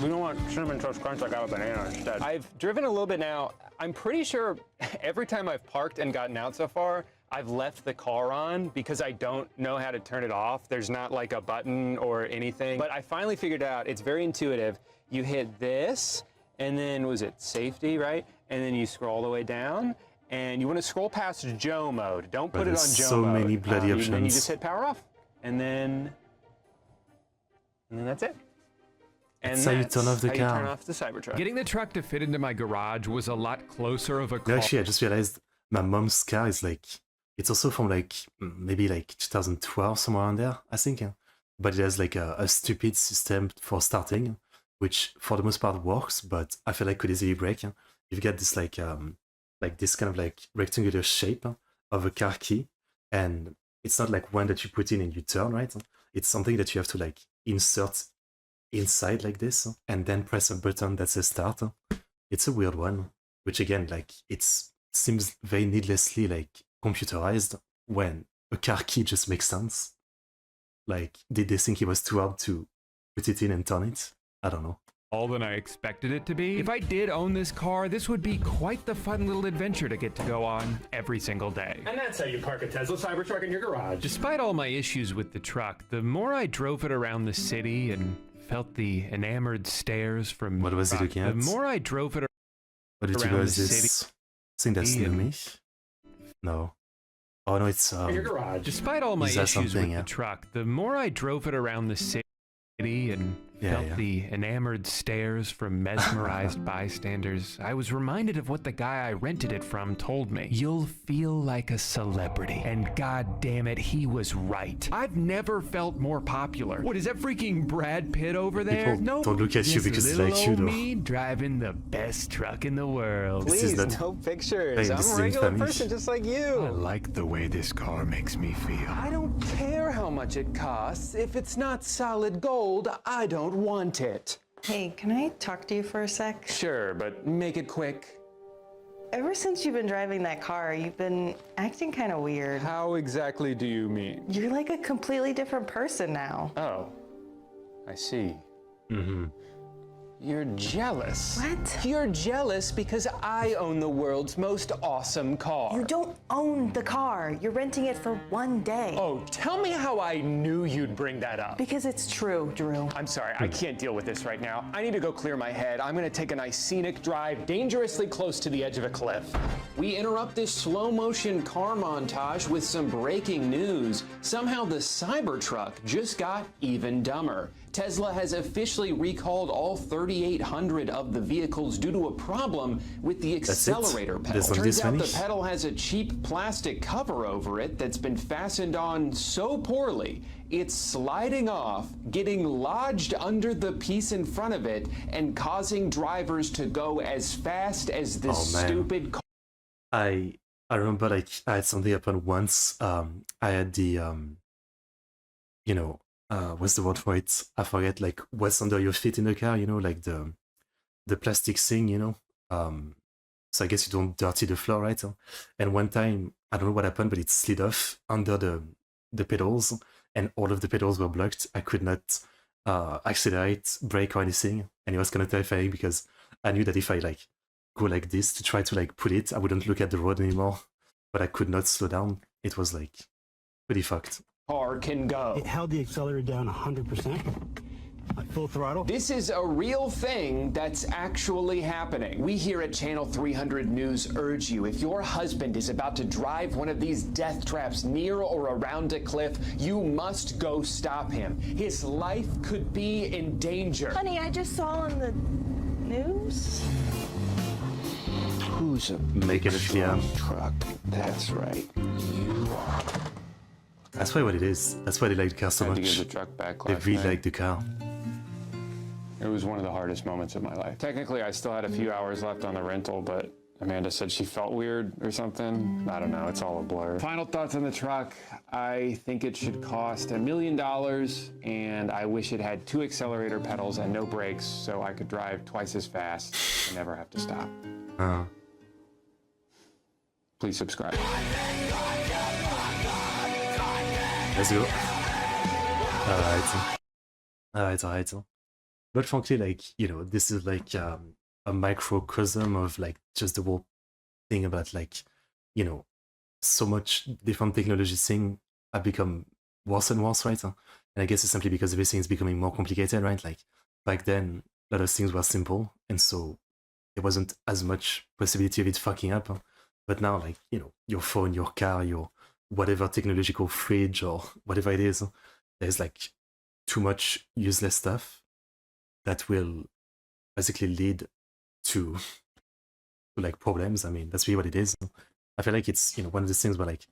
We don't want Cinnamon Toast Crunch, I got a banana instead. I've driven a little bit now. I'm pretty sure every time I've parked and gotten out so far, I've left the car on because I don't know how to turn it off. There's not like a button or anything, but I finally figured out it's very intuitive. You hit this and then was it safety, right? And then you scroll all the way down and you want to scroll past Joe mode. Don't put it on Joe mode. So many bloody options. And then you just hit power off and then that's it. And that's how you turn off the car. Turn off the Cybertruck. Getting the truck to fit into my garage was a lot closer of a call. No, actually, I just realized my mom's car is like, it's also from like, maybe like 2012, somewhere around there, I think. But it has like a stupid system for starting, which for the most part works, but I feel like could easily break. You've got this like this kind of like rectangular shape of a car key, and it's not like one that you put in and you turn, right? It's something that you have to like insert inside like this and then press a button that says start. It's a weird one, which again, like it seems very needlessly like computerized when a car key just makes sense. Like, did they think it was too hard to put it in and turn it? I don't know. All than I expected it to be. If I did own this car, this would be quite the fun little adventure to get to go on every single day. And that's how you park a Tesla Cybertruck in your garage. Despite all my issues with the truck, the more I drove it around the city and felt the enamored stares from what was he looking at? The more I drove it what did you around guys the this? city. I think that's new me. No. Oh no, it's in your garage. Despite all my issues with the truck, the more I drove it around the city and felt the enamored stares from mesmerized bystanders, I was reminded of what the guy I rented it from told me. You'll feel like a celebrity. And god damn it, he was right. I've never felt more popular. What, is that freaking Brad Pitt over there? People don't look at you because it's like you, though. Me driving the best truck in the world. Please, no pictures. I'm a regular person just like you. I like the way this car makes me feel. I don't care how much it costs. If it's not solid gold, I don't want it. Hey, can I talk to you for a sec? Sure, but make it quick. Ever since you've been driving that car, you've been acting kind of weird. How exactly do you mean? You're like a completely different person now. Oh, I see. Mm-hmm. You're jealous. What? You're jealous because I own the world's most awesome car. You don't own the car. You're renting it for one day. Oh, tell me how I knew you'd bring that up. Because it's true, Drew. I'm sorry, I can't deal with this right now. I need to go clear my head. I'm gonna take a nice scenic drive dangerously close to the edge of a cliff. We interrupt this slow motion car montage with some breaking news. Somehow the Cybertruck just got even dumber. Tesla has officially recalled all 3,800 of the vehicles due to a problem with the accelerator pedal. Turns out the pedal has a cheap plastic cover over it that's been fastened on so poorly, it's sliding off, getting lodged under the piece in front of it, and causing drivers to go as fast as this stupid car. I remember, like, I had something happen once. I had the you know, what's the word for it? I forget, like, what's under your feet in the car, you know, like the plastic thing, you know. So I guess you don't dirty the floor, right? And one time, I don't know what happened, but it slid off under the pedals, and all of the pedals were blocked. I could not accelerate, brake, or anything, and it was kind of terrifying because I knew that if I like go like this to try to like pull it, I wouldn't look at the road anymore, but I could not slow down. It was like pretty fucked. Car can go. It held the accelerator down 100%, at full throttle. This is a real thing that's actually happening. We here at Channel 300 News urge you, if your husband is about to drive one of these death traps near or around a cliff, you must go stop him. His life could be in danger. Honey, I just saw on the news. Who's a making it clear? Truck. That's right. You are. That's why what it is. That's why they like the car so much. I had to give the truck back They last really night. like the car. It was one of the hardest moments of my life. Technically, I still had a few hours left on the rental, but Amanda said she felt weird or something. I don't know, it's all a blur. Final thoughts on the truck. I think it should cost $1 million, and I wish it had 2 accelerator pedals and no brakes so I could drive twice as fast and never have to stop. Please subscribe. Let's go. Alright. But frankly, like, you know, this is like a microcosm of like just the whole thing about like, you know, so much different technology thing have become worse and worse, right? And I guess it's simply because everything is becoming more complicated, right? Like back then, a lot of things were simple, and so there wasn't as much possibility of it fucking up. But now, like, you know, your phone, your car, your whatever technological fridge or whatever it is, there's like too much useless stuff that will basically lead to like problems. I mean, that's really what it is. I feel like it's, you know, one of the things where like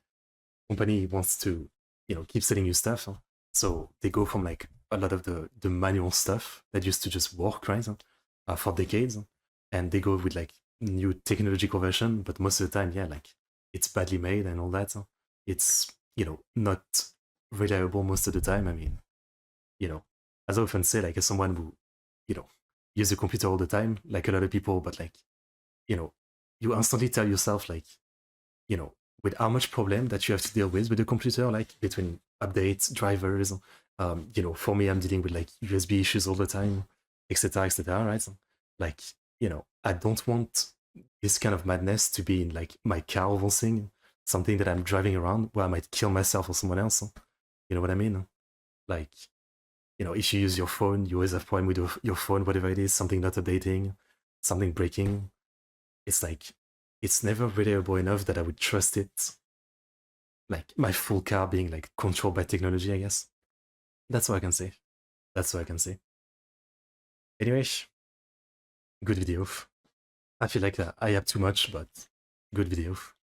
company wants to, you know, keep selling you stuff, so they go from like a lot of the manual stuff that used to just work, right, for decades, and they go with like new technological version, but most of the time, yeah, like it's badly made and all that. It's, you know, not reliable most of the time. I mean, you know, as I often say, like as someone who, you know, use a computer all the time, like a lot of people, but like, you know, you instantly tell yourself like, you know, with how much problem that you have to deal with the computer, like between updates, drivers, you know, for me, I'm dealing with like USB issues all the time, etc., right? Like, you know, I don't want this kind of madness to be in like my car or something that I'm driving around where I might kill myself or someone else. You know what I mean? Like, you know, if you use your phone, you always have problem with your phone, whatever it is, something not updating, something breaking. It's like, it's never reliable enough that I would trust it. Like my full car being like controlled by technology, I guess. That's what I can say. Anyway, good video. I feel like I have too much, but good video.